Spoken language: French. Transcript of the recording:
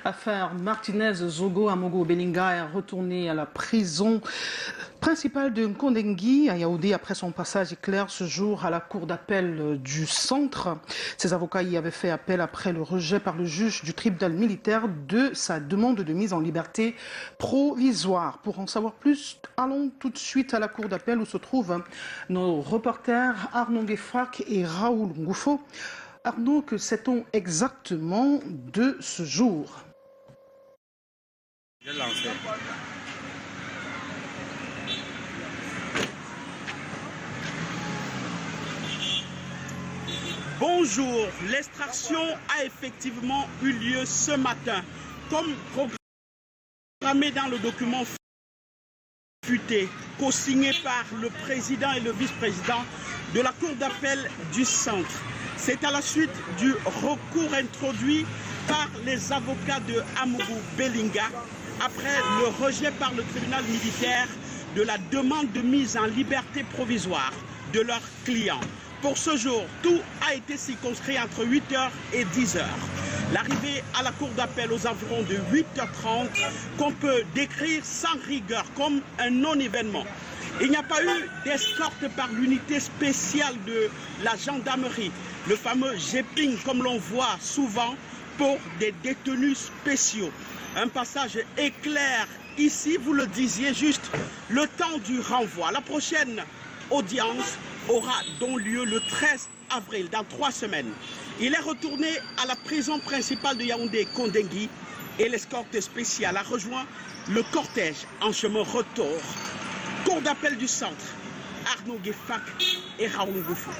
Affaire Martinez Zogo Amogo Belinga est retourné à la prison principale de Nkondengui à Yaoundé après son passage éclair ce jour à la cour d'appel du centre. Ses avocats y avaient fait appel après le rejet par le juge du tribunal militaire de sa demande de mise en liberté provisoire. Pour en savoir plus, allons tout de suite à la cour d'appel où se trouvent nos reporters Arnaud Gueffrak et Raoul Ngoufo. Arnaud, que sait-on exactement de ce jour? Bonjour, l'extraction a effectivement eu lieu ce matin, comme programmé dans le document futé, co-signé par le président et le vice-président de la cour d'appel du centre. C'est à la suite du recours introduit par les avocats de Amogo Belinga après le rejet par le tribunal militaire de la demande de mise en liberté provisoire de leur client. Pour ce jour, tout a été circonscrit entre 8h et 10h. L'arrivée à la cour d'appel aux environs de 8h30 qu'on peut décrire sans rigueur comme un non-événement. Il n'y a pas eu d'escorte par l'unité spéciale de la gendarmerie, le fameux GEPING comme l'on voit souvent pour des détenus spéciaux. Un passage éclair ici, vous le disiez, juste le temps du renvoi. La prochaine audience aura donc lieu le 13 avril, dans 3 semaines. Il est retourné à la prison principale de Yaoundé-Kondengui et l'escorte spéciale a rejoint le cortège en chemin retour. Cour d'appel du centre, Arnaud Gueffrak et Raoul Ngoufo.